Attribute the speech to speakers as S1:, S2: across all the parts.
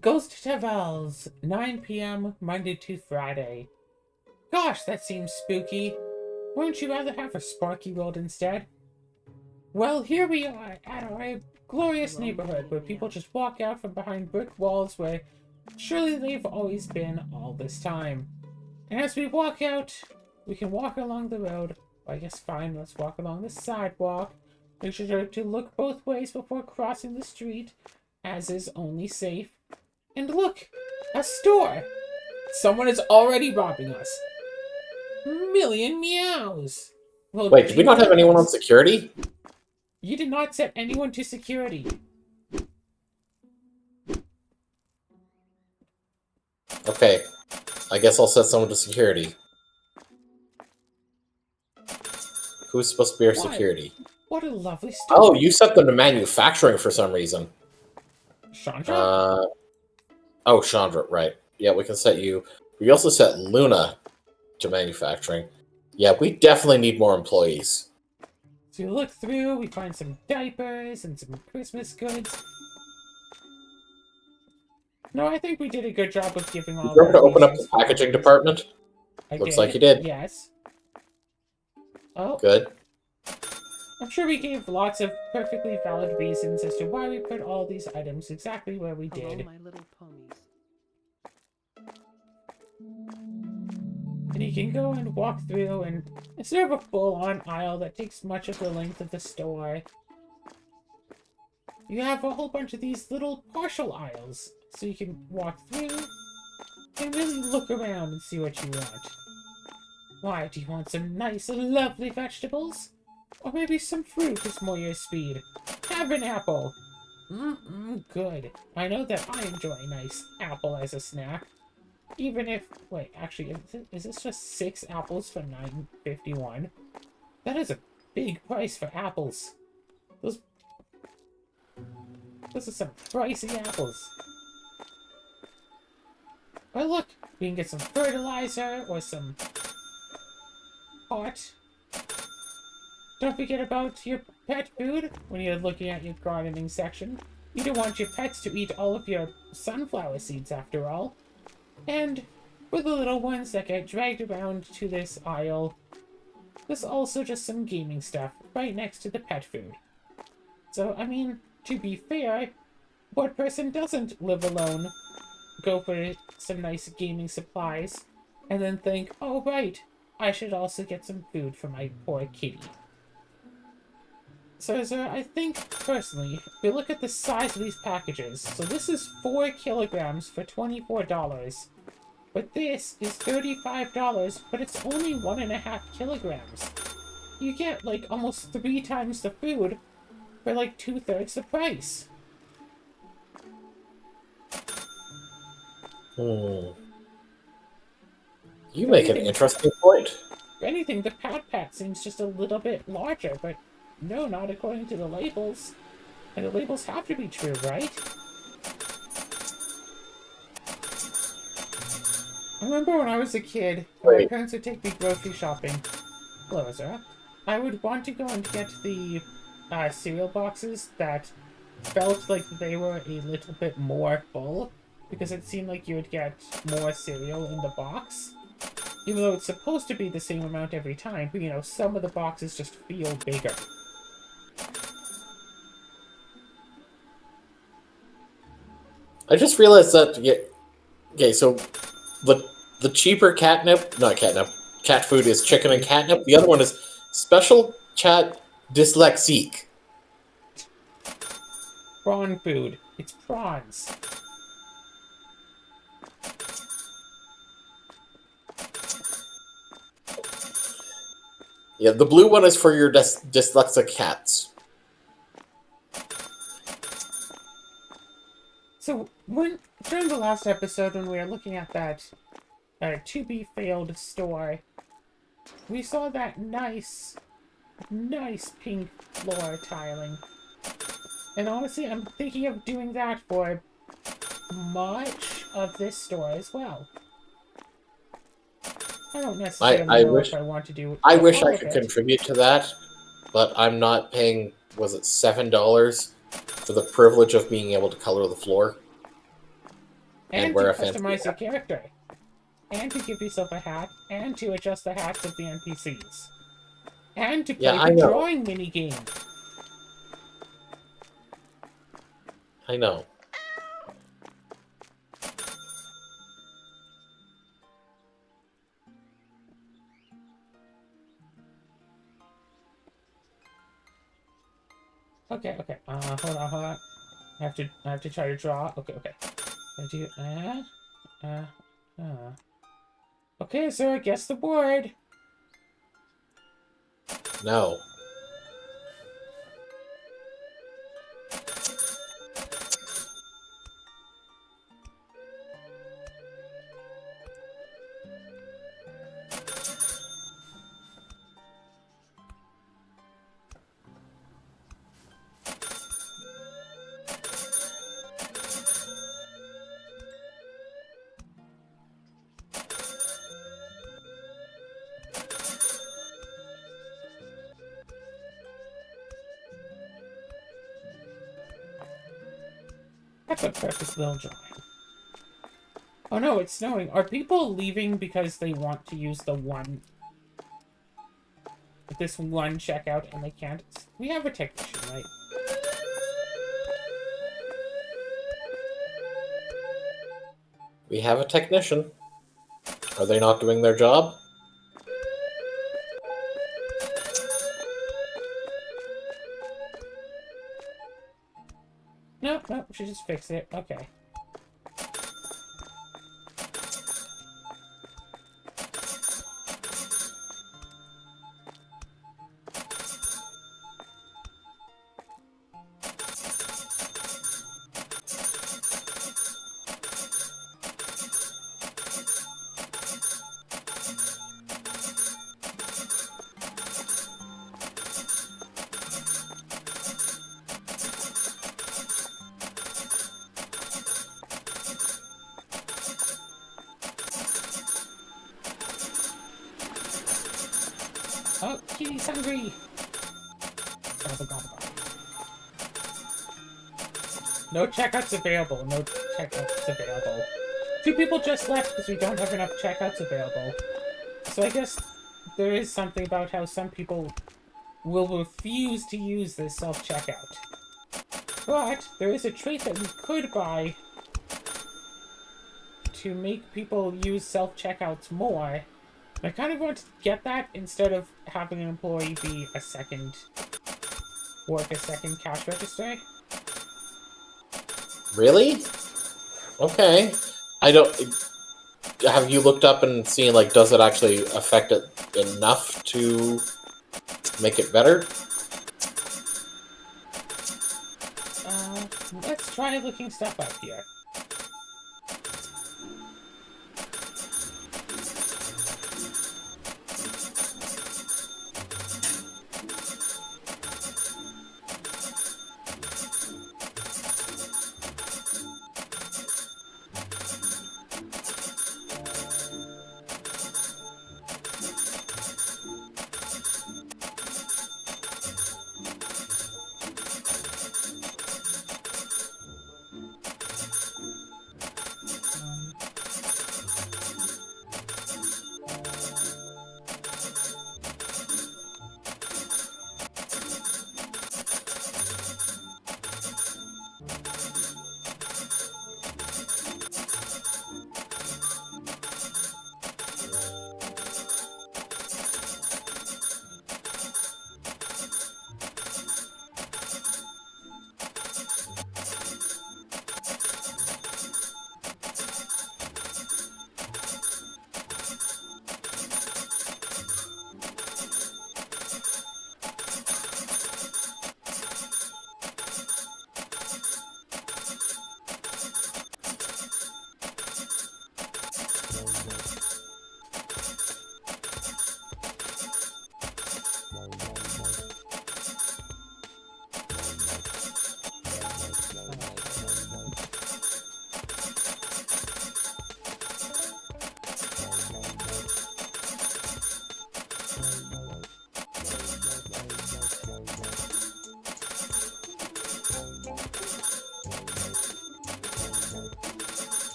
S1: Ghost Tavels, 9 p.m., Monday to Friday. Gosh, that seems spooky. Wouldn't you rather have a Sparky World instead? Well, here we are at our glorious neighborhood where people just walk out from behind brick walls where surely they've always been all this time. And as we walk out, we can walk along the road. Or I guess fine, let's walk along the sidewalk. Make sure to look both ways before crossing the street, as is only safe. And look! A store! Someone is already robbing us. Million meows! Well,
S2: Wait, did we not have anyone on security?
S1: You did not set anyone to security.
S2: Okay. I guess I'll set someone to security. Who's supposed to be our security?
S1: What a lovely store.
S2: Oh, you set them to manufacturing for some reason.
S1: Chandra?
S2: Oh, Chandra, right. Yeah, we can set you. We also set Luna to manufacturing. Yeah, we definitely need more employees.
S1: So you look through, we find some diapers and some Christmas goods. No, I think we did a good job of giving all
S2: You were
S1: the
S2: to open up the
S1: reasons.
S2: packaging department? Looks like you did.
S1: Yes. Oh,
S2: Good.
S1: I'm sure we gave lots of perfectly valid reasons as to why we put all these items exactly where we
S3: Hello,
S1: did.
S3: my little ponies.
S1: And you can go and walk through, and instead of a full-on aisle that takes much of the length of the store, you have a whole bunch of these little partial aisles. So you can walk through and really look around and see what you want. Why, do you want some nice, lovely vegetables? Or maybe some fruit is more your speed. Have an apple. Good. I know that I enjoy a nice apple as a snack. Even if... Wait, actually, is this just 6 apples for $9.51? That is a big price for apples. Those are some pricey apples. Oh, look! We can get some fertilizer or some pot. Don't forget about your pet food when you're looking at your gardening section. You don't want your pets to eat all of your sunflower seeds after all. And for the little ones that get dragged around to this aisle, there's also just some gaming stuff right next to the pet food. So, I mean, to be fair, what person doesn't live alone, go for some nice gaming supplies, and then think, oh right, I should also get some food for my poor kitty. So, I think, personally, if we look at the size of these packages, so this is 4 kilograms for $24, but this is $35, but it's only 1.5 kilograms. You get, like, almost 3 times the food for, like, 2/3 the price.
S2: You make an interesting point.
S1: If anything, the Pat seems just a little bit larger, but no, not according to the labels. And the labels have to be true, right? I remember when I was a kid, when my parents would take me grocery shopping. Hello, Azura. I would want to go and get the cereal boxes that felt like they were a little bit more full, because it seemed like you would get more cereal in the box. Even though it's supposed to be the same amount every time, but you know, some of the boxes just feel bigger.
S2: I just realized that. Okay, so the cheaper cat food is chicken and catnip. The other one is special cat dyslexique.
S1: Prawn food. It's prawns.
S2: Yeah, the blue one is for your dyslexic cats.
S1: So, during the last episode, when we were looking at that to-be-failed store, we saw that nice pink floor tiling. And honestly, I'm thinking of doing that for much of this store as well. I don't necessarily know if I want to do.
S2: I wish I could contribute to that, but I'm not paying. Was it $7 for the privilege of being able to color the floor?
S1: And to
S2: wear a fancy
S1: customize your
S2: hat.
S1: character. And to give yourself a hat. And to adjust the hats of the NPCs. And to play
S2: Yeah, I
S1: the
S2: know.
S1: drawing minigame.
S2: I know.
S1: Okay. Hold on. I have to try to draw. Okay. I do. Okay, sir. Guess the board.
S2: No.
S1: That's a perfect little drawing. Oh no, it's snowing. Are people leaving because they want to use this one checkout and they can't? We have a technician, right?
S2: We have a technician. Are they not doing their job?
S1: No, we should just fix it. Okay. Oh, kitty's hungry. Gobble, gobble, gobble. No checkouts available. No checkouts available. 2 people just left because we don't have enough checkouts available. So I guess there is something about how some people will refuse to use this self-checkout. But there is a trait that we could buy to make people use self-checkouts more. I kind of want to get that instead of having an employee be work a second cash register.
S2: Really? Okay. I don't... Have you looked up and seen, like, does it actually affect it enough to make it better?
S1: Let's try looking stuff up here.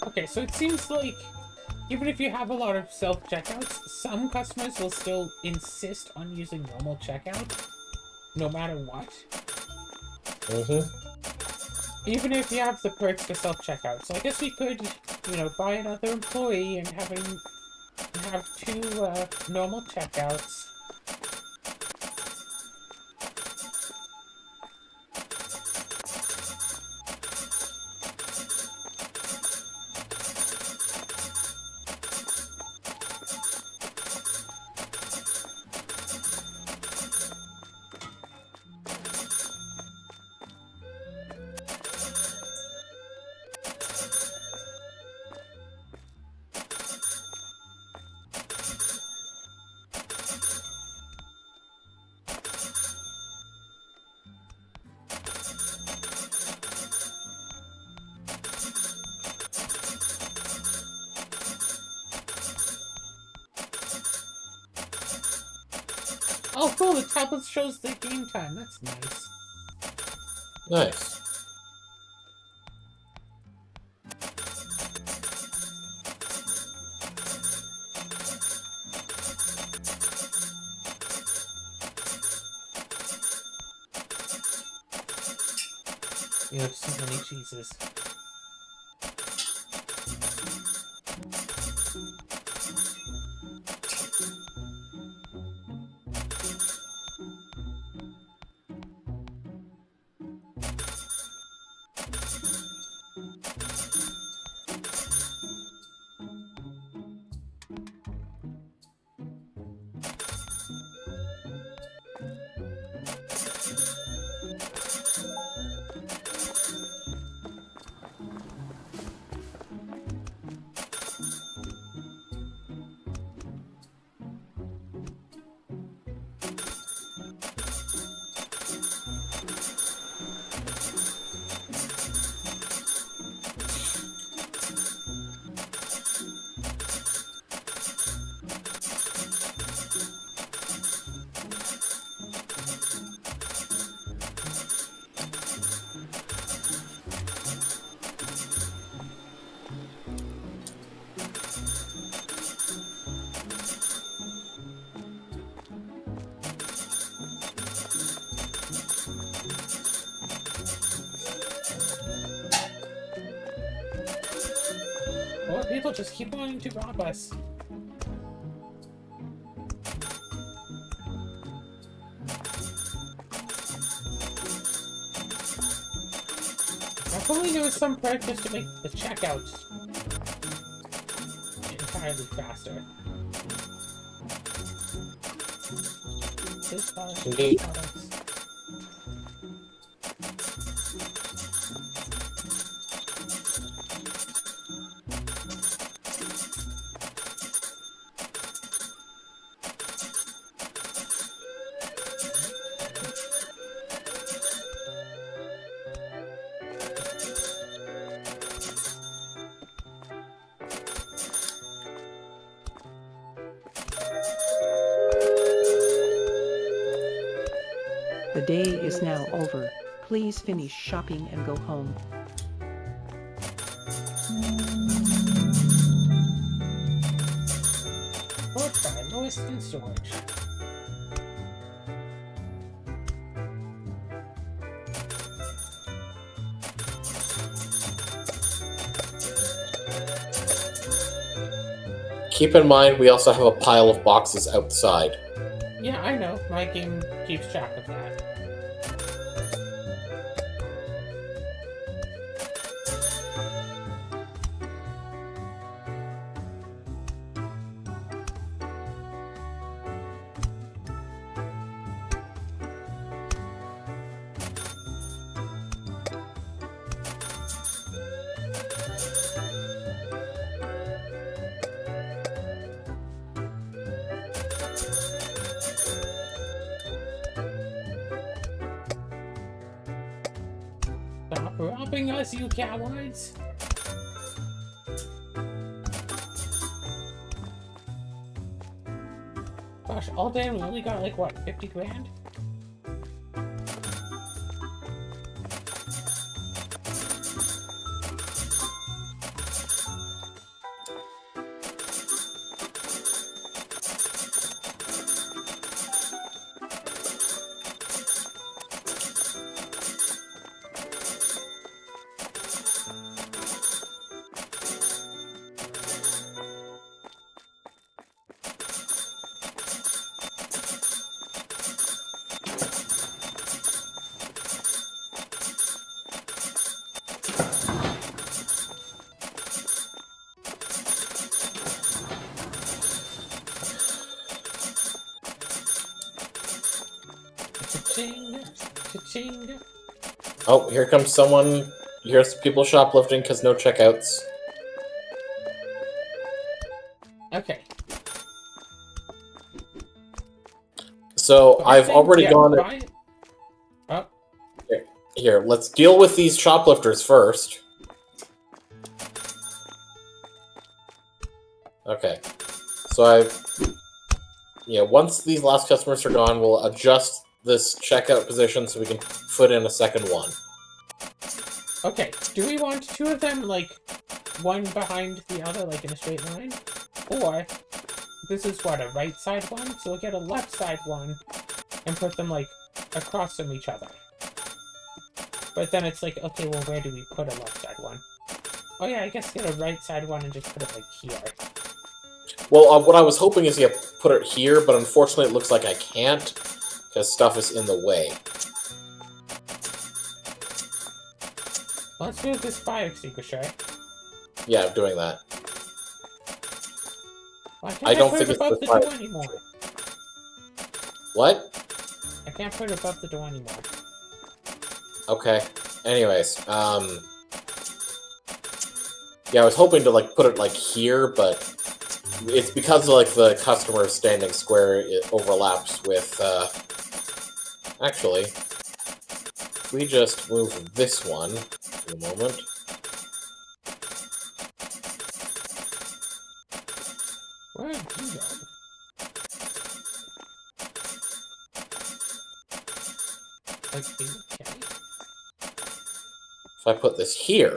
S1: Okay, so it seems like even if you have a lot of self-checkouts, some customers will still insist on using normal checkout, no matter what. Even if you have the perks for self-checkout. So I guess we could, you know, buy another employee and have 2 normal checkouts. Oh, cool! The tablet shows the game time. That's nice.
S2: Nice.
S1: You have so many cheeses. Well, people just keep wanting to rob us. If only there was some practice to make the checkout entirely faster. This far,
S2: Indeed.
S3: The day is now over. Please finish shopping and go home.
S1: Bought by Lewiston Storage.
S2: Keep in mind, we also have a pile of boxes outside.
S1: Yeah, I know. My game keeps track of that. Stop robbing us, you cowards! Gosh, all day we only got like, what, 50 grand? Cha-ching, cha-ching.
S2: Oh, here comes someone. Here's people shoplifting because no checkouts.
S1: Okay.
S2: So
S1: But I
S2: I've
S1: think,
S2: already
S1: yeah,
S2: gone.
S1: buy- Oh,
S2: Here, let's deal with these shoplifters first. Okay. So once these last customers are gone, we'll adjust this checkout position so we can put in a second one.
S1: okay. Do we want two of them, like, one behind the other, like, in a straight line? Or, this is what, a right side one? So we'll get a left side one and put them, like, across from each other. But then it's like, okay, well, where do we put a left side one? Oh yeah, I guess get a right side one and just put it, like, here.
S2: Well, what I was hoping is you put it here, but unfortunately it looks like I can't, because stuff is in the way.
S1: Let's move this fire extinguisher.
S2: Yeah, I'm doing that.
S1: Well,
S2: I don't
S1: put
S2: think
S1: it
S2: it's
S1: above
S2: the
S1: the
S2: fire.
S1: door anymore.
S2: What?
S1: I can't put it above the door anymore.
S2: Okay. Anyways, yeah, I was hoping to, like, put it, like, here, but it's because, like, the customer is standing square, it overlaps with, actually, we just move this one in a moment.
S1: Where did you go? Like, okay.
S2: If I put this here,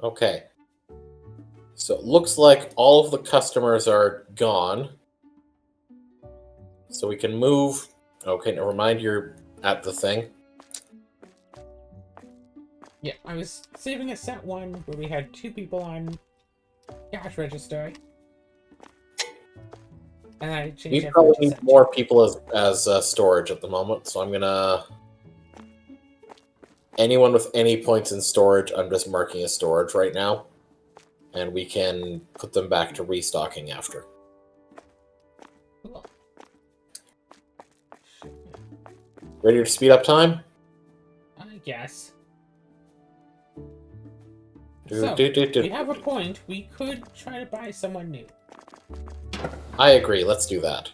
S2: okay. So it looks like all of the customers are gone. So we can move. Okay, never mind, you're at the thing.
S1: Yeah, I was saving a set one where we had two people on cash register. And I changed
S2: We
S1: everyone
S2: probably
S1: to
S2: need
S1: set
S2: more
S1: two.
S2: people as storage at the moment, so I'm gonna... Anyone with any points in storage, I'm just marking as storage right now. And we can put them back to restocking after.
S1: Cool.
S2: Ready to speed up time?
S1: I guess.
S2: Do,
S1: So,
S2: do, do, do.
S1: we have a point. We could try to buy someone new.
S2: I agree, let's do that.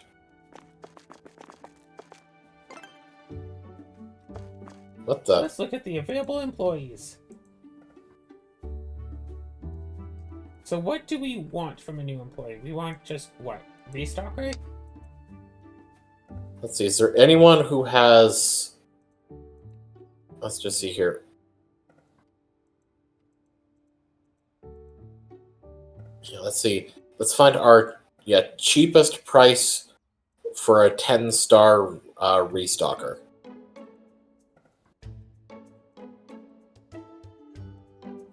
S2: What the?
S1: Let's look at the available employees. So what do we want from a new employee? We want just, what, restocker?
S2: Let's see, is there anyone who has... Let's just see here. Yeah, let's see. Let's find our cheapest price for a 10-star restocker.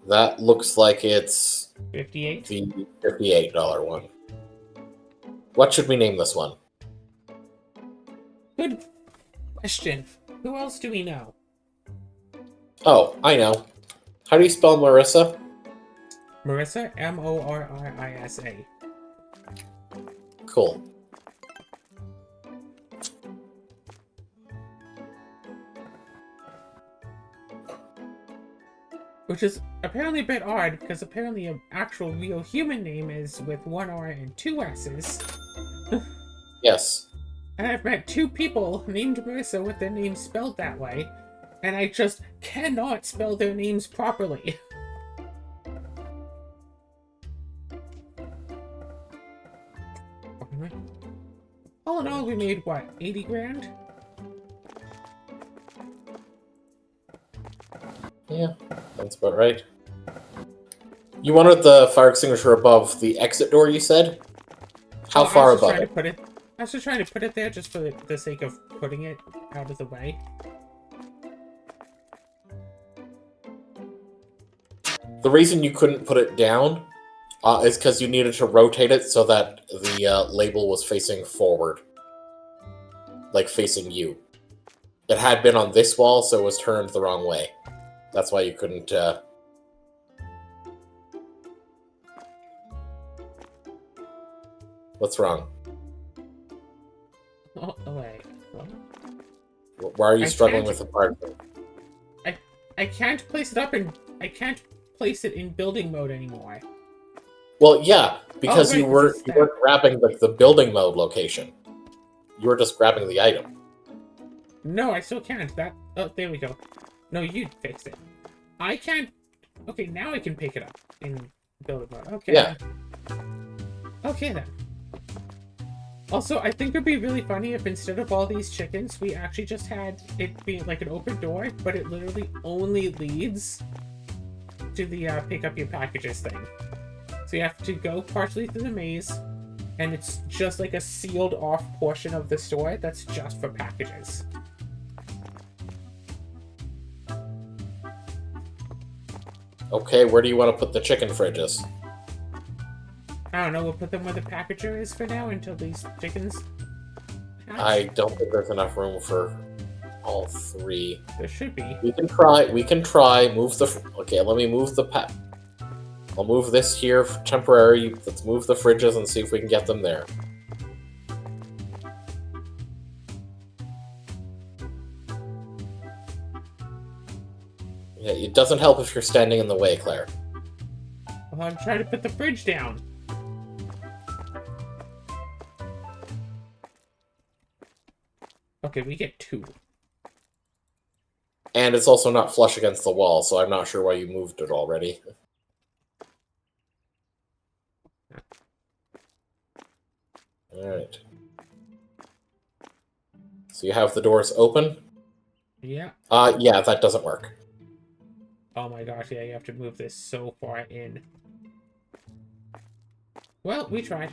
S2: That looks like it's
S1: 58?
S2: the $58 one. What should we name this one?
S1: Good question. Who else do we know?
S2: Oh, I know. How do you spell Marissa?
S1: Marissa? M-O-R-R-I-S-A.
S2: Cool.
S1: Which is apparently a bit odd, because apparently an actual real human name is with one R and two S's.
S2: Yes.
S1: And I've met two people named Marissa with their names spelled that way. and I just cannot spell their names properly. All in all, we made, what, 80 grand?
S2: Yeah, that's about right. You wanted the fire extinguisher above the exit door, you said? How far above it?
S1: I was just trying to put it there just for the sake of putting it out of the way.
S2: The reason you couldn't put it down is because you needed to rotate it so that the label was facing forward. Like, facing you. It had been on this wall, so it was turned the wrong way. That's why you couldn't... What's wrong?
S1: Oh, wait.
S2: Why are you struggling with the part?
S1: I can't place it up in... I can't place it in building mode anymore.
S2: Well, yeah, because
S1: Oh, right,
S2: you weren't grabbing the building mode location. You were just grabbing the item.
S1: No, I still can't. Oh, there we go. No, you fixed it. I can't... Okay, now I can pick it up in building mode. Okay.
S2: Yeah.
S1: Okay, then. Also, I think it'd be really funny if instead of all these chickens, we actually just had it be like an open door, but it literally only leads to the pick up your packages thing. So you have to go partially through the maze, and it's just like a sealed off portion of the store that's just for packages.
S2: Okay, where do you want to put the chicken fridges?
S1: I don't know, we'll put them where the packager is for now until these chickens hatch.
S2: I don't think there's enough room for all three.
S1: There should be.
S2: We can try, move the... Okay, let me move the I'll move this here for temporary. Let's move the fridges and see if we can get them there. Yeah, it doesn't help if you're standing in the way, Claire.
S1: Well, I'm trying to put the fridge down. Okay, we get 2.
S2: And it's also not flush against the wall, so I'm not sure why you moved it already. Alright. So you have the doors open?
S1: Yeah.
S2: Yeah, that doesn't work.
S1: Oh my gosh, yeah, you have to move this so far in. Well, we tried.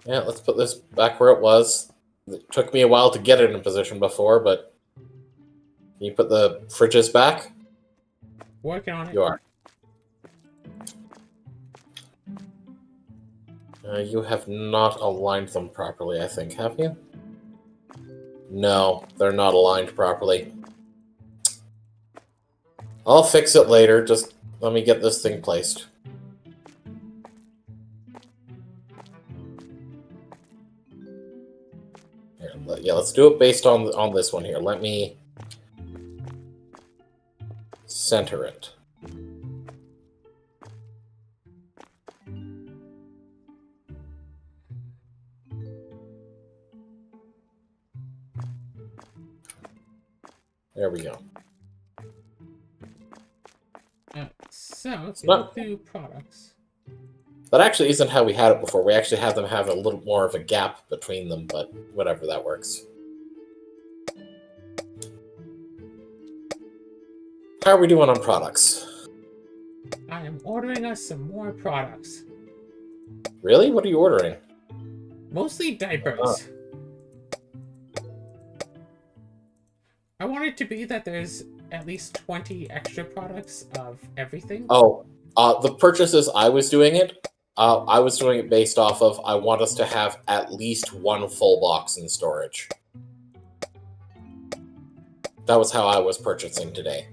S2: Yeah, let's put this back where it was. It took me a while to get it in position before, but... Can you put the fridges back?
S1: Working on it.
S2: You are. You have not aligned them properly, I think, have you? No, they're not aligned properly. I'll fix it later, just let me get this thing placed. Here, yeah, let's do it based on this one here. Let me center it. There we go.
S1: So, let's
S2: not-
S1: go through products.
S2: That actually isn't how we had it before. We actually had them have a little more of a gap between them, but whatever, that works. How are we doing on products?
S1: I am ordering us some more products.
S2: Really? What are you ordering?
S1: Mostly diapers. I want it to be that there's at least 20 extra products of everything.
S2: Oh, the purchases I was doing it based off of I want us to have at least one full box in storage. That was how I was purchasing today.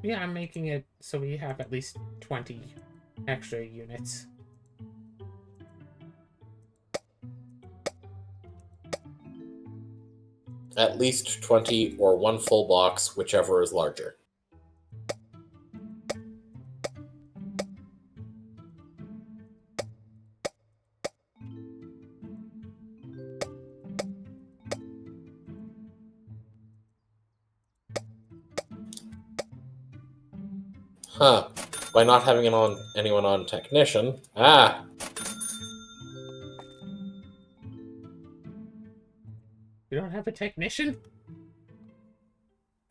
S1: Yeah, I'm making it so we have at least 20 extra units.
S2: At least 20 or one full box, whichever is larger. Huh. By not having anyone on technician. Ah!
S1: You don't have a technician?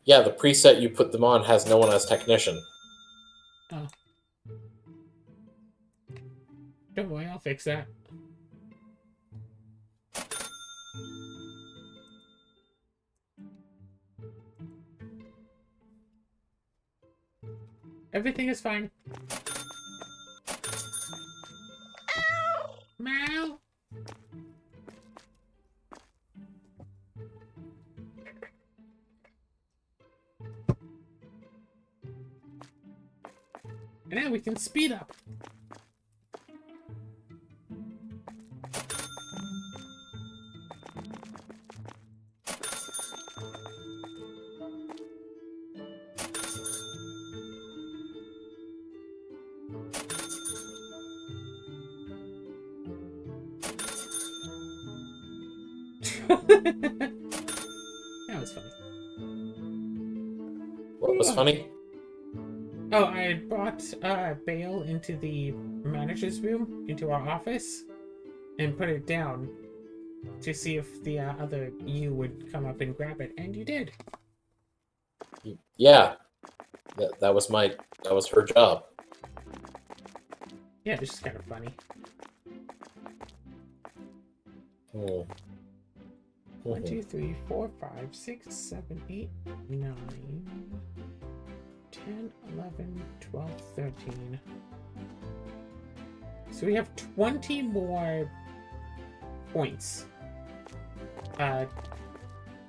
S2: Yeah, the preset you put them on has no one as technician.
S1: Oh. Don't worry, I'll fix that. Everything is fine. Meow. And now we can speed up. That was funny.
S2: What was funny?
S1: Oh, I had brought Bale into the manager's room, into our office, and put it down to see if the other you would come up and grab it, and you did.
S2: Yeah. That was her job.
S1: Yeah, it's just kind of funny.
S2: Hmm.
S1: 1, 2, 3, 4, 5, 6, 7, 8, 9, 10, 11, 12, 13. So we have 20 more points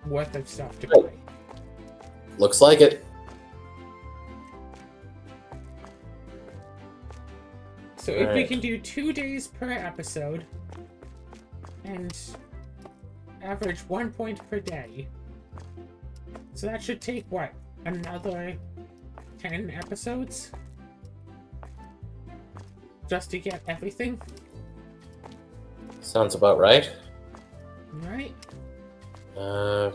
S1: worth of stuff to buy.
S2: Looks like it.
S1: So if we
S2: Alright.
S1: can do 2 days per episode and average 1 point per day, so that should take what, another 10 episodes just to get everything,
S2: Sounds about right.
S1: right?
S2: Uh,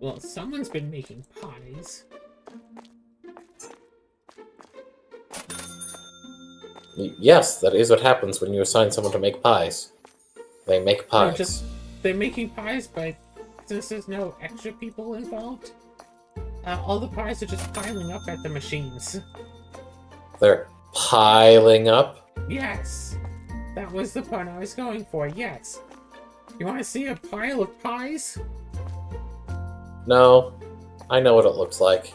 S1: Well, someone's been making pies.
S2: yes, that is what happens when you assign someone to make pies. They make
S1: No,
S2: pies.
S1: just they're making pies, but since there's no extra people involved, all the pies are just piling up at the machines.
S2: They're piling up.
S1: Yes, that was the pun I was going for. Yes. You want to see a pile of pies?
S2: No, I know what it looks like.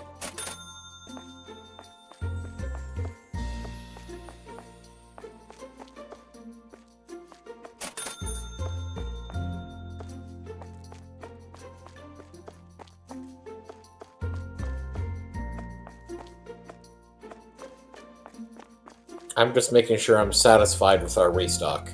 S2: I'm just making sure I'm satisfied with our restock.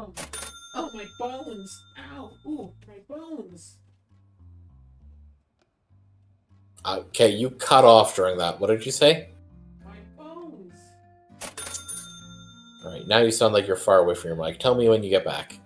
S1: Oh, oh, my bones! Ow! Ooh, my bones!
S2: Okay, you cut off during that. What did you say?
S1: My bones!
S2: Alright, now you sound like you're far away from your mic. Tell me when you get back.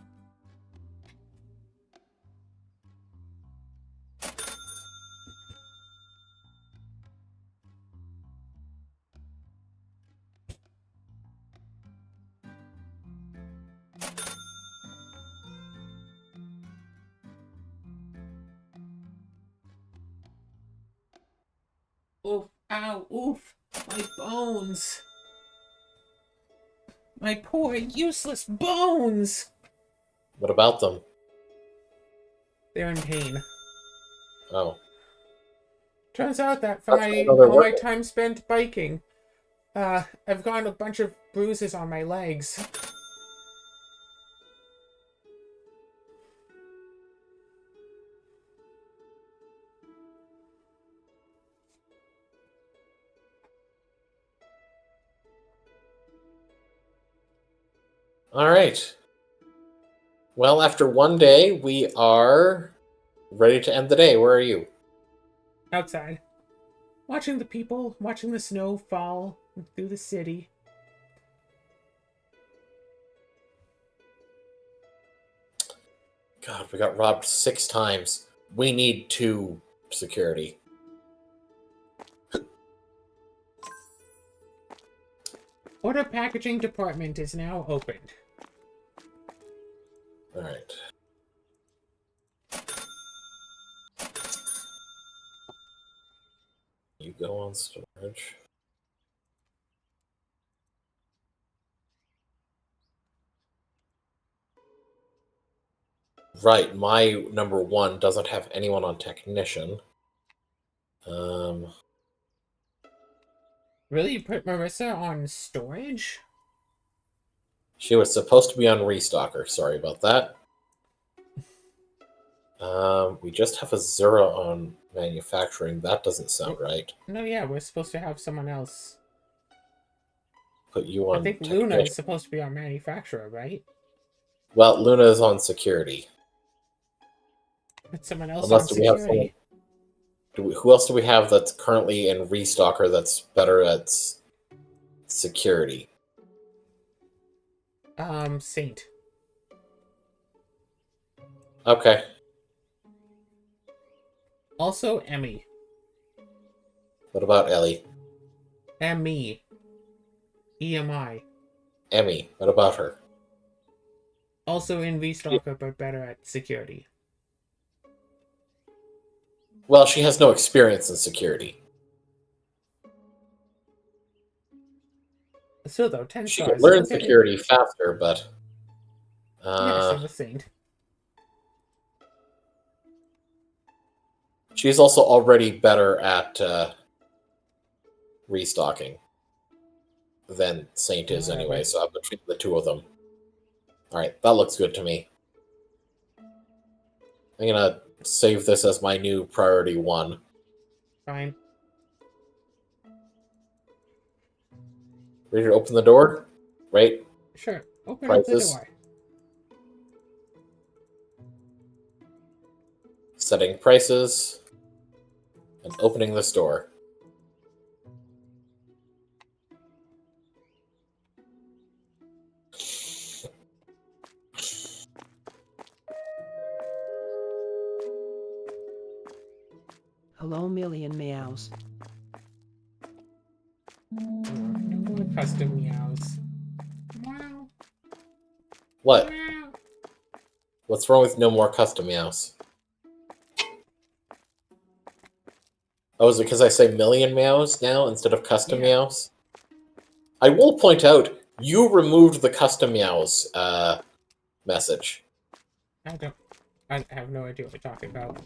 S1: Oof, ow, oof, my bones. My poor, useless bones!
S2: What about them?
S1: They're in pain.
S2: Oh.
S1: Turns out that for
S2: That's why they're
S1: all my
S2: working.
S1: time spent biking, I've gotten a bunch of bruises on my legs.
S2: Alright. Well, after one day, we are ready to end the day. Where are you?
S1: Outside. Watching the people, watching the snow fall through the city.
S2: God, we got robbed 6 times. We need 2 security.
S1: Order packaging department is now opened.
S2: Alright. You go on storage. Right, my number 1 doesn't have anyone on technician.
S1: Really? You put Marissa on storage?
S2: She was supposed to be on restocker. Sorry about that. We just have Azura on manufacturing. That doesn't sound right.
S1: No, yeah, we're supposed to have someone else.
S2: Put you
S1: I
S2: on
S1: think Luna
S2: technician.
S1: is supposed to be our manufacturer, right?
S2: Well, Luna is on security.
S1: Put someone else
S2: Unless
S1: on
S2: we have someone.
S1: security.
S2: Who else do we have that's currently in restocker that's better at security?
S1: Saint.
S2: Okay.
S1: Also, Emmy.
S2: What about Ellie?
S1: Emmy. EMI.
S2: Emmy. What about her?
S1: Also in restocker, but better at security.
S2: Well, she has no experience in security.
S1: Still though, 10
S2: She
S1: stars.
S2: can learn
S1: Look at it.
S2: security faster, but
S1: Yeah, so the Saint.
S2: she's also already better at restocking than Saint is anyway,
S1: Alright.
S2: so I'm between the 2 of them. Alright, that looks good to me. I'm gonna save this as my new priority 1.
S1: Fine.
S2: Ready to open the door? Right?
S1: Sure. Open up the
S2: Prices.
S1: door.
S2: Setting prices. And opening this door.
S3: Hello, million meows.
S1: No more custom meows. Meow.
S2: What?
S1: Meow.
S2: What's wrong with no more custom meows? Oh, is it because I say million meows now instead of custom
S1: Yeah.
S2: meows? I will point out, you removed the custom meows message.
S1: I have no idea what you're talking about.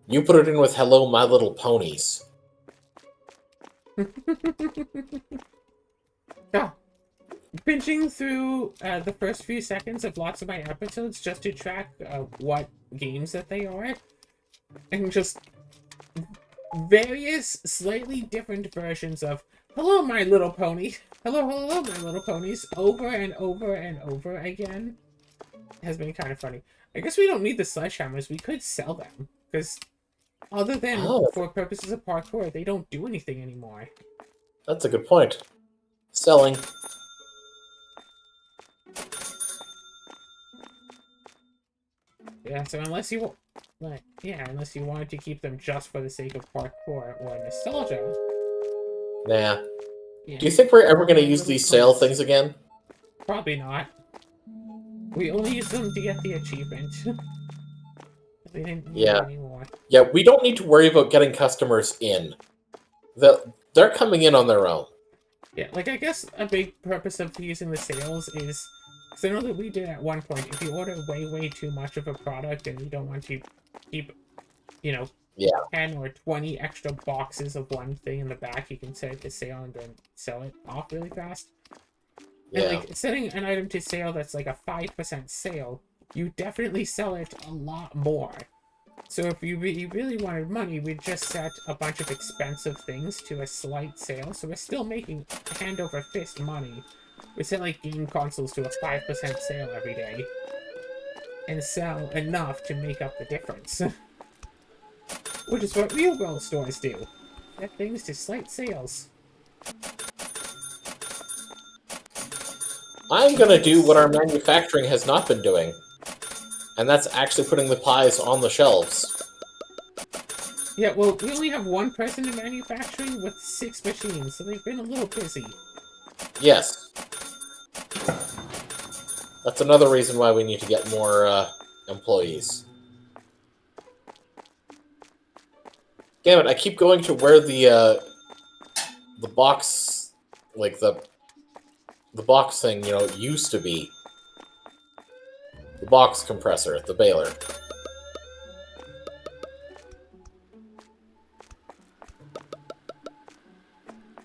S2: You put it in with hello, my little ponies.
S1: Ah, binging through the first few seconds of lots of my episodes just to track what games that they are, and just various slightly different versions of "Hello, My Little Pony," "Hello, hello, my little ponies," over and over and over again has been kind of funny. I guess we don't need the sledgehammers. We could sell them because, other than
S2: Oh.
S1: for purposes of parkour, they don't do anything anymore.
S2: That's a good point. Selling.
S1: Yeah, so unless you, like, yeah, unless you wanted to keep them just for the sake of parkour or nostalgia.
S2: Nah.
S1: Yeah,
S2: Do you think we're ever going to
S3: My
S2: use
S3: little
S2: these sale
S3: prince.
S2: things again?
S1: probably not. We only use them to get the achievement. We didn't need
S2: Yeah.
S1: it anymore.
S2: Yeah, we don't need to worry about getting customers in. They're coming in on their own.
S1: Yeah, like, I guess a big purpose of using the sales is, because I know that we did at one point, if you order way too much of a product and you don't want to keep, you know,
S2: Yeah.
S1: 10 or 20 extra boxes of one thing in the back, you can set it to sale and then sell it off really fast. And,
S2: Yeah.
S1: like, setting an item to sale that's like a 5% sale, you definitely sell it a lot more. So if you really wanted money, we'd just set a bunch of expensive things to a slight sale. So we're still making hand over fist money. We set like game consoles to a 5% sale every day. And sell enough to make up the difference. Which is what real world stores do. Set things to slight sales.
S2: I'm going to do what our manufacturing has not been doing. And that's actually putting the pies on the shelves.
S1: Yeah, well, we only have one person in manufacturing with 6 machines, so they've been a little busy.
S2: Yes. That's another reason why we need to get more employees. Damn it, I keep going to where the box, like the box thing, you know, used to be. The box compressor, the baler.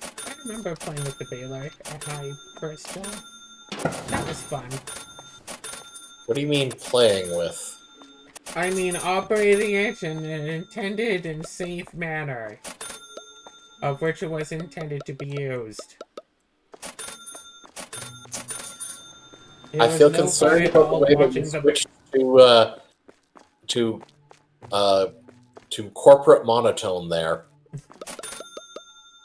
S1: I remember playing with the baler at my first job. That was fun.
S2: What do you mean playing with?
S1: I mean, operating it in an intended and safe manner, of which it was intended to be used. It
S2: I
S1: was
S2: feel
S1: no fun
S2: concerned
S1: at
S2: about the
S1: all
S2: way that we
S1: watching the.
S2: switched to corporate monotone there.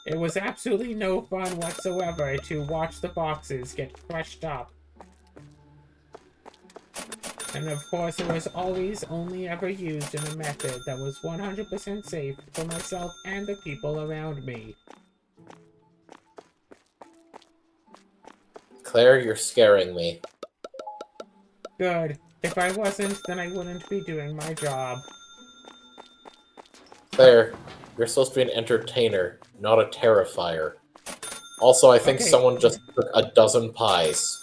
S1: It was absolutely no fun whatsoever to watch the boxes get crushed up. And of course, it was always only ever used in a method that was 100% safe for myself and the people around me.
S2: Claire, you're scaring me.
S1: Good. If I wasn't, then I wouldn't be doing my job.
S2: Claire, you're supposed to be an entertainer, not a terrifier. Also, I think
S1: Okay.
S2: someone just took a dozen pies.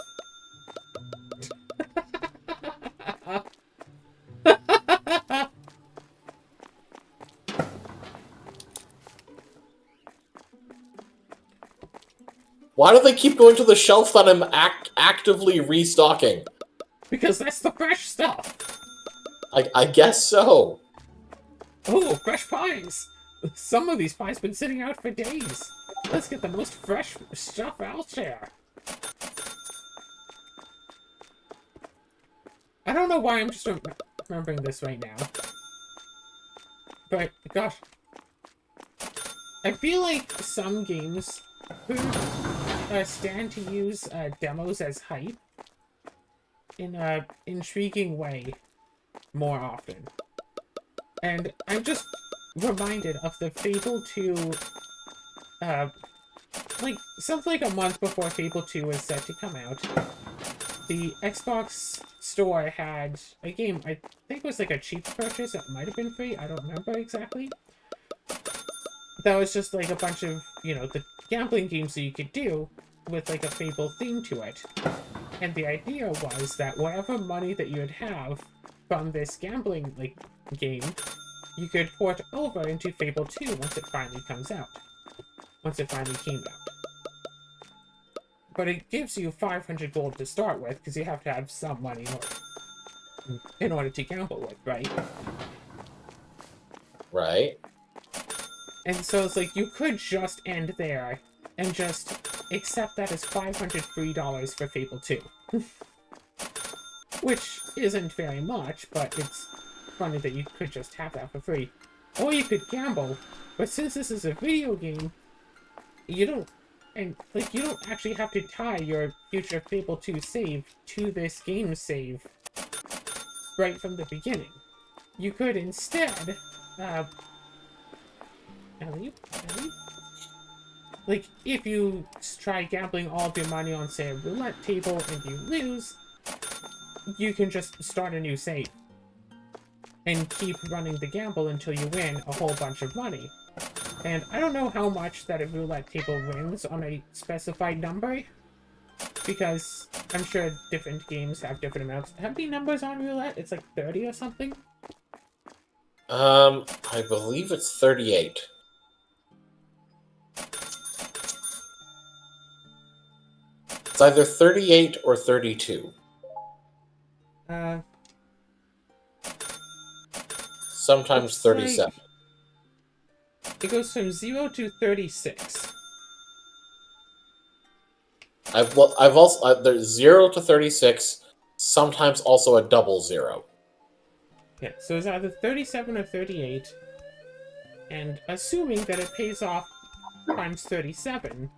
S2: Why do they keep going to the shelf that I'm actively restocking?
S1: Because that's the fresh stuff.
S2: I guess so.
S1: Oh, fresh pies. Some of these pies been sitting out for days. Let's get the most fresh stuff out there. I don't know why I'm just remembering this right now. But, gosh. I feel like some games could stand to use demos as hype in a intriguing way more often. And I'm just reminded of the Fable 2, like, something like a month before Fable 2 was set to come out. The Xbox store had a game, I think it was like a cheap purchase, it might have been free, I don't remember exactly. That was just like a bunch of, you know, the gambling games that you could do with like a Fable theme to it. And the idea was that whatever money that you'd have from this gambling like game, you could port over into Fable 2 once it finally comes out. Once it finally came out. But it gives you 500 gold to start with, because you have to have some money in order to gamble with, right?
S2: Right.
S1: And so it's like, you could just end there and just accept that as $500 free for Fable 2. Which isn't very much, but it's funny that you could just have that for free. Or you could gamble, but since this is a video game, you don't actually have to tie your future Fable 2 save to this game save. right from the beginning. You could instead, Ellie? Like, if you try gambling all of your money on, say, a roulette table and you lose, you can just start a new save. And keep running the gamble until you win a whole bunch of money. And I don't know how much that a roulette table wins on a specified number, because I'm sure different games have different amounts. How many numbers on roulette? It's like 30 or something?
S2: I believe it's 38. It's either 38 or 32. Sometimes
S1: It's
S2: 37.
S1: It goes from 0 to 36.
S2: I've also there's 0 to 36. Sometimes also a double 0.
S1: Yeah, so it's either 37 or 38. And assuming that it pays off times 37,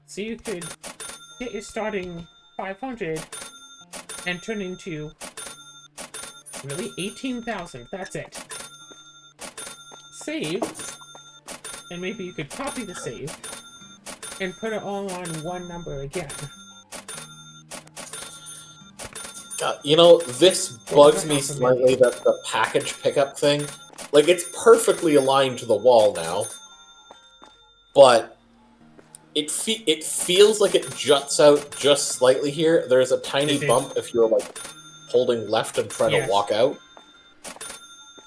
S1: so you could get your starting 500 and turn into really 18,000. That's it. Save, and maybe you could copy the save and put it all on one number again.
S2: God, you know, this bugs me slightly, that the package pickup thing. Like, it's perfectly aligned to the wall now, but it feels like it juts out just slightly here. There's a tiny bump if you're, like, holding left and trying to walk out.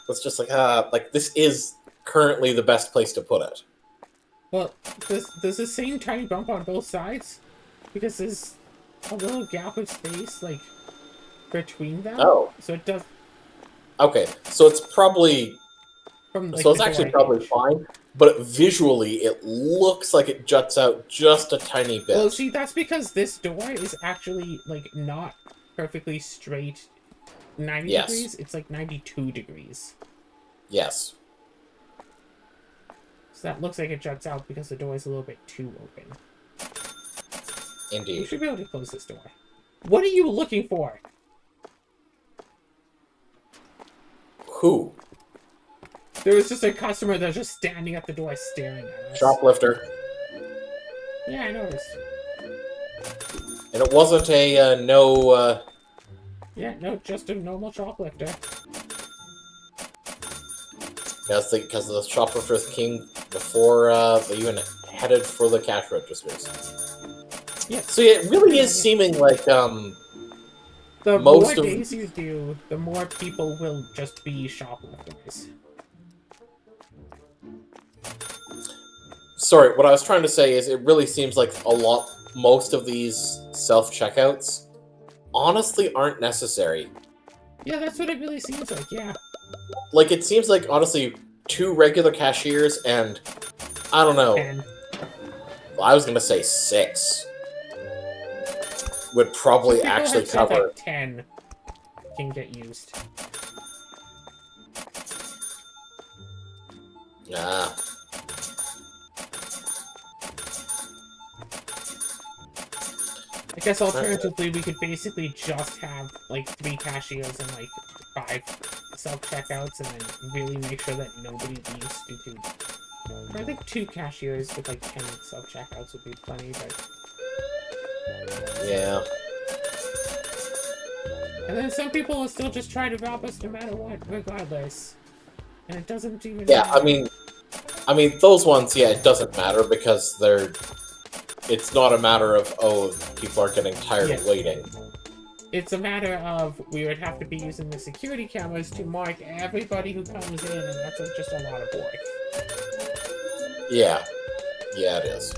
S2: It's just like, this is currently the best place to put it.
S1: Well, there's the same tiny bump on both sides, because there's a little gap of space, like, between them.
S2: Oh.
S1: So it does...
S2: Okay, so it's probably...
S1: From, like,
S2: so it's actually probably fine, but visually it looks like it juts out just a tiny bit.
S1: Well, see, that's because this door is actually, like, not perfectly straight 90 degrees. It's, like, 92 degrees.
S2: Yes.
S1: So that looks like it juts out because the door is a little bit too open.
S2: Indeed.
S1: We should be able to close this door. What are you looking for?
S2: Who?
S1: There was just a customer that was just standing at the door staring at us.
S2: Shoplifter.
S1: Yeah, I noticed.
S2: And it wasn't a no...
S1: Yeah, no, just a normal shoplifter.
S2: Because the shoplifters came before they even headed for the cash registers.
S1: Yeah.
S2: So yeah, it really is seeming like
S1: the
S2: most
S1: more
S2: of...
S1: days you do, the more people will just be shoplifters.
S2: Sorry, what I was trying to say is it really seems like most of these self-checkouts honestly aren't necessary.
S1: Yeah, that's what it really seems like, yeah.
S2: Like, it seems like, honestly, 2 regular cashiers and, I don't know,
S1: 10.
S2: Well, I was going to say 6 would probably
S1: People
S2: actually
S1: have said
S2: cover...
S1: that 10 can get used.
S2: Ah.
S1: I guess alternatively, we could basically just have, like, 3 cashiers and, like, 5 self-checkouts, and then really make sure that nobody leaves due to... I think 2 cashiers with, like, 10 self-checkouts would be plenty, but...
S2: Yeah.
S1: And then some people will still just try to rob us no matter what, regardless. And it doesn't even
S2: Yeah,
S1: matter.
S2: I mean, those ones, yeah, it doesn't matter because they're... It's not a matter of, oh, people are getting tired of waiting.
S1: It's a matter of we would have to be using the security cameras to mark everybody who comes in, and that's just a lot of work.
S2: Yeah. Yeah, it is.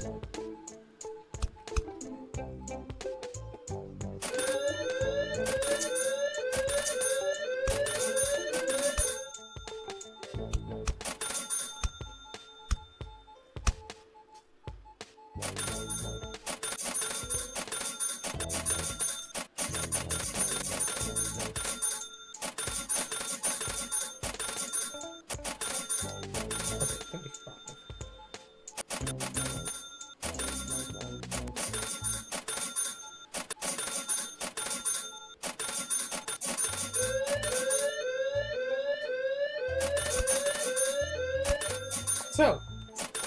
S1: So,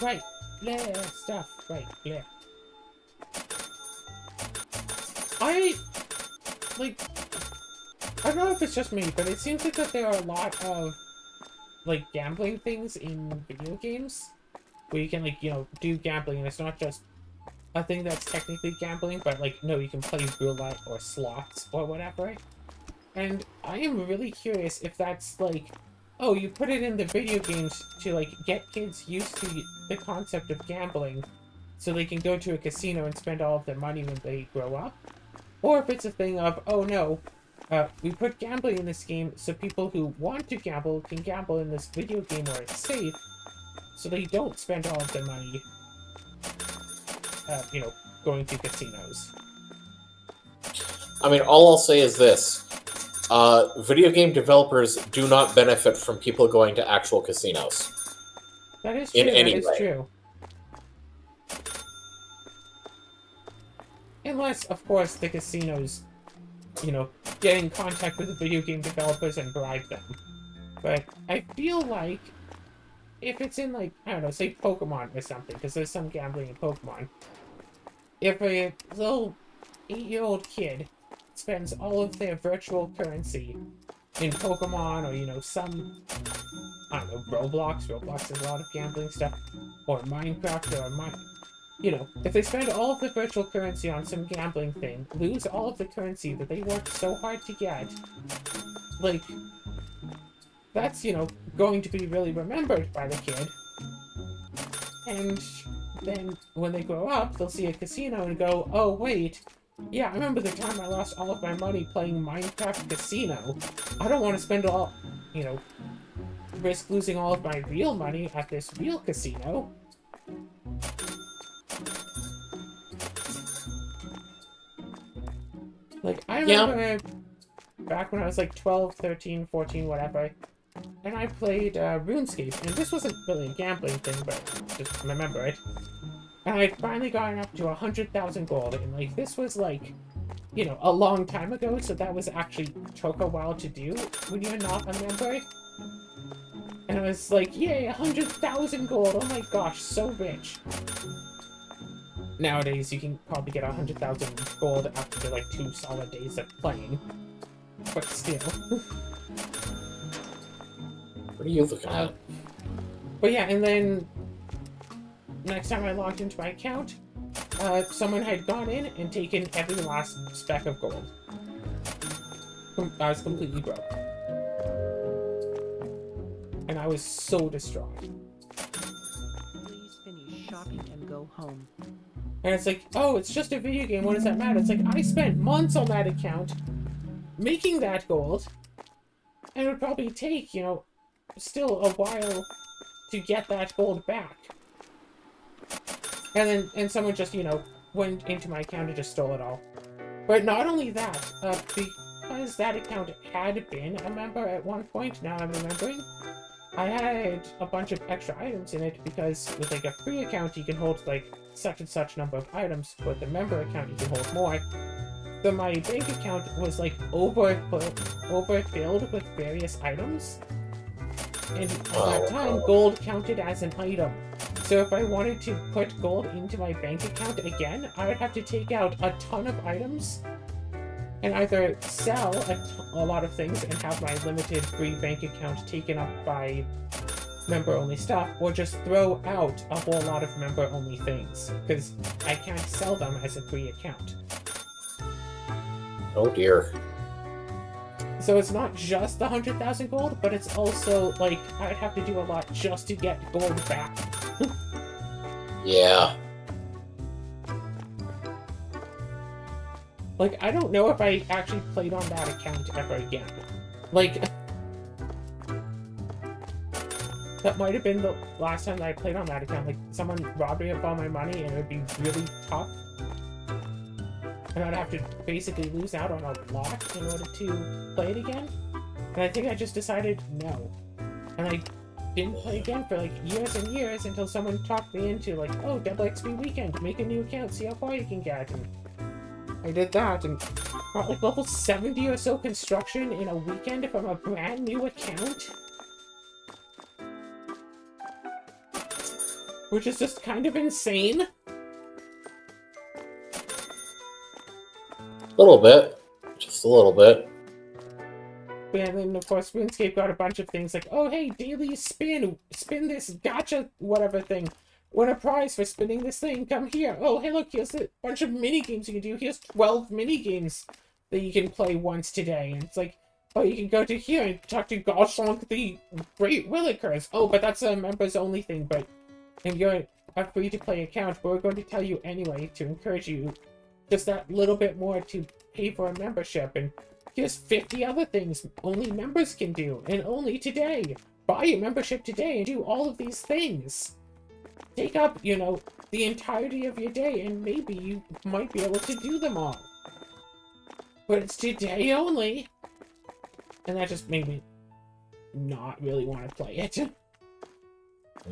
S1: right, bleh, stuff, right, bleh. I don't know if it's just me, but it seems like that there are a lot of, like, gambling things in video games, where you can, like, you know, do gambling, and it's not just a thing that's technically gambling, but, like, no, you can play roulette or slots or whatever. And I am really curious if that's, like, oh, you put it in the video games to, like, get kids used to the concept of gambling, so they can go to a casino and spend all of their money when they grow up. Or if it's a thing of, oh no, we put gambling in this game so people who want to gamble can gamble in this video game where it's safe, so they don't spend all of their money, you know, going to casinos.
S2: I mean, all I'll say is this. Video game developers do not benefit from people going to actual casinos.
S1: That is true,
S2: In any
S1: that is
S2: way.
S1: true. Unless, of course, the casinos, you know, get in contact with the video game developers and bribe them. But I feel like if it's in, like, I don't know, say Pokemon or something, because there's some gambling in Pokemon. If a little 8-year-old kid spends all of their virtual currency in Pokemon or, you know, some, I don't know, Roblox. Roblox has a lot of gambling stuff. Or Minecraft or you know, if they spend all of the virtual currency on some gambling thing, lose all of the currency that they worked so hard to get, like, that's, you know, going to be really remembered by the kid. And then when they grow up, they'll see a casino and go, oh, wait, yeah, I remember the time I lost all of my money playing Minecraft Casino. I don't want to spend all, you know, risk losing all of my real money at this real casino. Like, I remember back when I was like 12, 13, 14, whatever, and I played RuneScape, and this wasn't really a gambling thing, but just remember it. And I'd finally gotten up to 100,000 gold, and like, this was like, you know, a long time ago, so that was actually took a while to do when you're not a member. And I was like, yay, 100,000 gold, oh my gosh, so rich. Nowadays, you can probably get 100,000 gold after like 2 solid days of playing. But still.
S2: What are you looking at?
S1: But yeah, and then next time I logged into my account, someone had gone in and taken every last speck of gold. I was completely broke. And I was so distraught.
S3: Please finish shopping and go home.
S1: And it's like, oh, it's just a video game, what does that matter? It's like, I spent months on that account making that gold, and it would probably take, you know, still a while to get that gold back. And someone just, you know, went into my account and just stole it all. But not only that, because that account had been a member at one point, now I'm remembering, I had a bunch of extra items in it because with like a free account you can hold like such and such number of items, but the member account you can hold more. So my bank account was like overfilled with various items. And at that time, gold counted as an item. So if I wanted to put gold into my bank account again, I would have to take out a ton of items and either sell a lot of things and have my limited free bank account taken up by member-only stuff, or just throw out a whole lot of member-only things, because I can't sell them as a free account.
S2: Oh dear.
S1: So it's not just the 100,000 gold, but it's also, like, I'd have to do a lot just to get gold back.
S2: Yeah.
S1: Like, I don't know if I actually played on that account ever again. Like, that might have been the last time that I played on that account. Like, someone robbed me of all my money, and it would be really tough. And I'd have to basically lose out on a lot in order to play it again. And I think I just decided no. And I didn't play again for like years and years until someone talked me into like, oh, double XP weekend, make a new account, see how far you can get. And I did that and got like level 70 or so construction in a weekend from a brand new account. which is just kind of insane.
S2: A little bit. Just a little bit.
S1: And then, of course, RuneScape got a bunch of things like, oh, hey, daily spin this gacha whatever thing. Win a prize for spinning this thing, come here. Oh, hey, look, here's a bunch of mini-games you can do. Here's 12 mini-games that you can play once today. And it's like, oh, you can go to here and talk to Goshonk the Great Willikers. Oh, but that's a members-only thing, but if you're a free-to-play account, we're going to tell you anyway to encourage you just that little bit more to pay for a membership. And here's 50 other things only members can do, and only today. Buy a membership today and do all of these things. Take up, you know, the entirety of your day, and maybe you might be able to do them all. But it's today only. And that just made me not really want to play it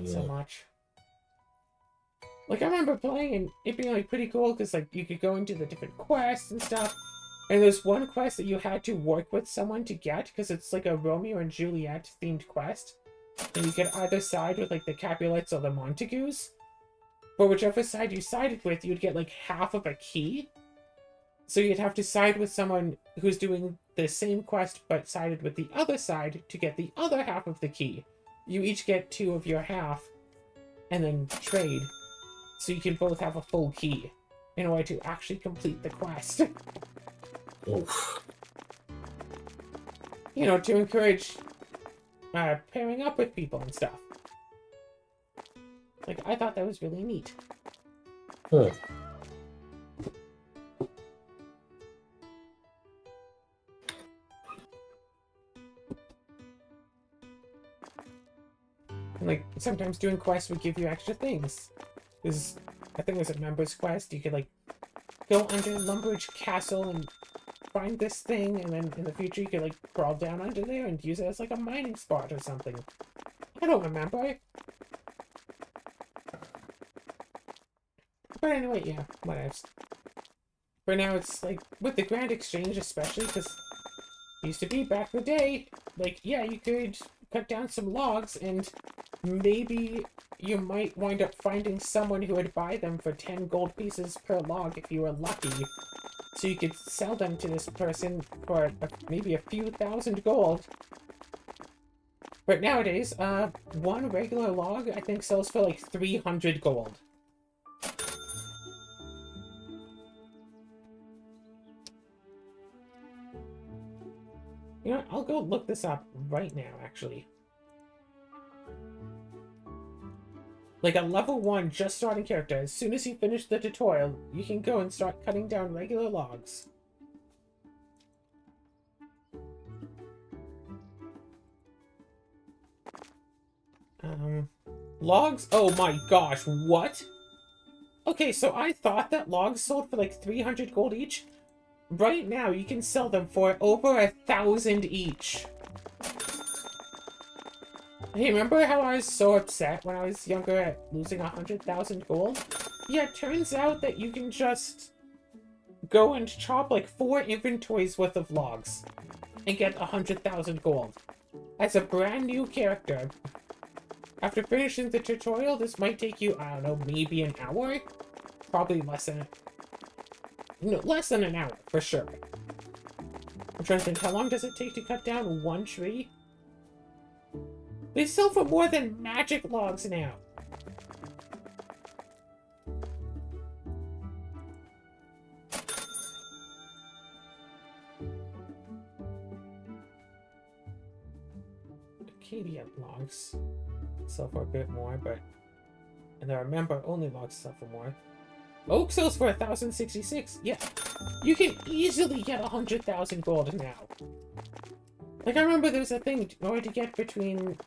S1: so much. Like, I remember playing and it being, like, pretty cool, because, like, you could go into the different quests and stuff. And there's one quest that you had to work with someone to get, because it's, like, a Romeo and Juliet themed quest. And you could either side with, like, the Capulets or the Montagues. But whichever side you sided with, you'd get, like, half of a key. So you'd have to side with someone who's doing the same quest, but sided with the other side to get the other half of the key. You each get 2 of your half, and then trade. So you can both have a full key in order to actually complete the quest.
S2: Oof.
S1: You know, to encourage pairing up with people and stuff. Like, I thought that was really neat.
S2: Hmm.
S1: And, like, sometimes doing quests would give you extra things. There's, I think there's a members quest. You could, like, go under Lumbridge Castle and find this thing, and then in the future you could, like, crawl down under there and use it as, like, a mining spot or something. I don't remember. But anyway, yeah, whatever. For now, it's, like, with the Grand Exchange especially, because it used to be back in the day, like, yeah, you could cut down some logs, and maybe you might wind up finding someone who would buy them for 10 gold pieces per log if you were lucky. So you could sell them to this person for maybe a few thousand gold. But nowadays, one regular log, I think, sells for like 300 gold. You know what? I'll go look this up right now, actually. Like a level 1 just starting character, as soon as you finish the tutorial, you can go and start cutting down regular logs. Logs? Oh my gosh, what? Okay, so I thought that logs sold for like 300 gold each. Right now, you can sell them for over 1,000 each. Hey, remember how I was so upset when I was younger at losing 100,000 gold? Yeah, it turns out that you can just go and chop like 4 inventories worth of logs and get 100,000 gold. As a brand new character. After finishing the tutorial, this might take you, I don't know, maybe an hour? Probably less than an hour, for sure. I'm trying to think, how long does it take to cut down 1 tree? They sell for more than magic logs now. Acadia logs sell for a bit more, but... And there are member-only logs sell for more. Oak sells for 1,066. Yeah, you can easily get 100,000 gold now. Like, I remember there was a thing in order to get between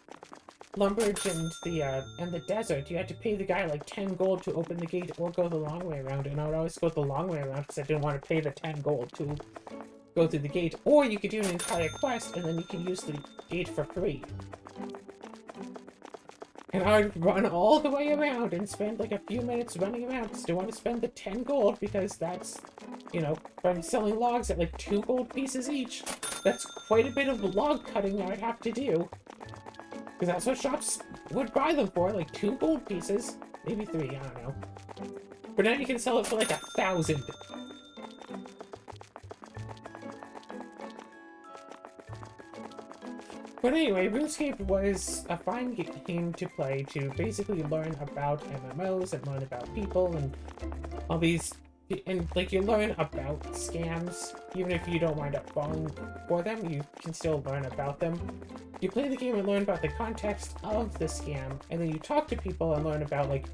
S1: Lumbridge and the desert. You had to pay the guy like 10 gold to open the gate or go the long way around. And I would always go the long way around because I didn't want to pay the 10 gold to go through the gate. Or you could do an entire quest and then you can use the gate for free. And I would run all the way around and spend like a few minutes running around because I don't want to spend the 10 gold because that's, you know, from selling logs at like 2 gold pieces each. That's quite a bit of log cutting that I'd have to do. Because that's what shops would buy them for, like 2 gold pieces. Maybe 3, I don't know. But now you can sell it for like 1,000. But anyway, RuneScape was a fine game to play to basically learn about MMOs and learn about people and all these, and like you learn about scams. Even if you don't wind up falling for them, you can still learn about them. You play the game and learn about the context of the scam, and then you talk to people and learn about like,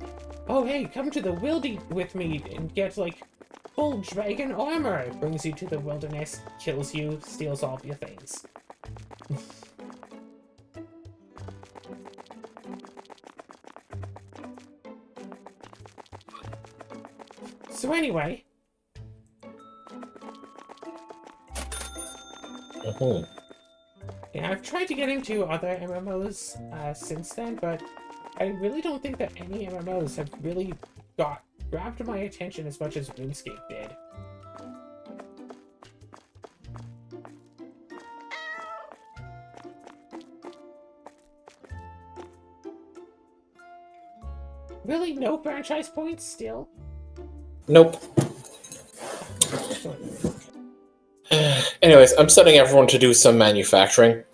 S1: oh hey, come to the wildy with me and get like full dragon armor. It brings you to the wilderness, kills you, steals all of your things. So anyway, yeah, I've tried to get into other MMOs since then, but I really don't think that any MMOs have really grabbed my attention as much as RuneScape did. Really, no franchise points still?
S2: Nope. Anyways, I'm setting everyone to do some manufacturing.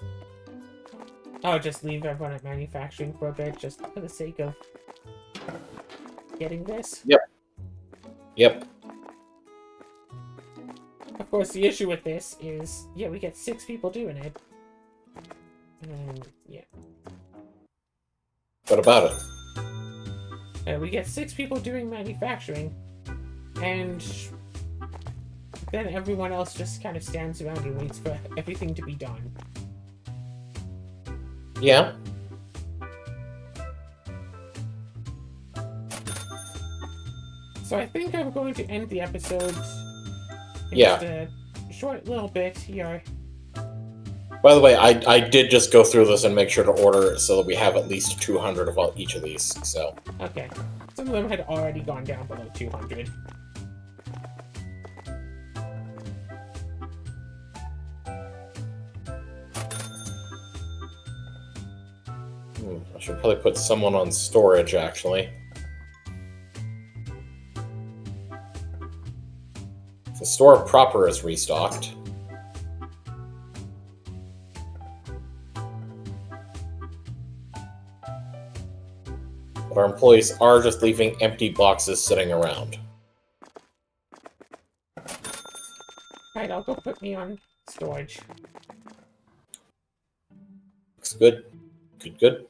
S1: Oh, just leave everyone at manufacturing for a bit, just for the sake of getting this?
S2: Yep.
S1: Of course, the issue with this is, yeah, we get 6 people doing it. And, yeah.
S2: What about it?
S1: We get 6 people doing manufacturing, and then everyone else just kind of stands around and waits for everything to be done.
S2: Yeah.
S1: So I think I'm going to end the episode in
S2: Yeah.
S1: just a short little bit here.
S2: By the way, I did just go through this and make sure to order it so that we have at least 200 of each of these, so...
S1: Okay. Some of them had already gone down below 200.
S2: I should probably put someone on storage, actually. The store proper is restocked. But our employees are just leaving empty boxes sitting around.
S1: Alright, I'll go put me on storage.
S2: Looks good. Good.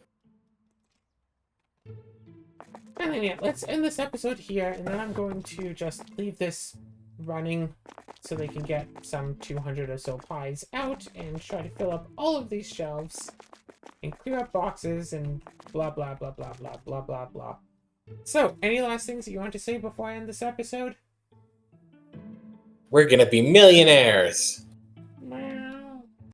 S1: And then, yeah, let's end this episode here, and then I'm going to just leave this running so they can get some 200 or so pies out and try to fill up all of these shelves and clear up boxes and blah, blah, blah, blah, blah, blah, blah, blah. So, any last things that you want to say before I end this episode?
S2: We're gonna be millionaires!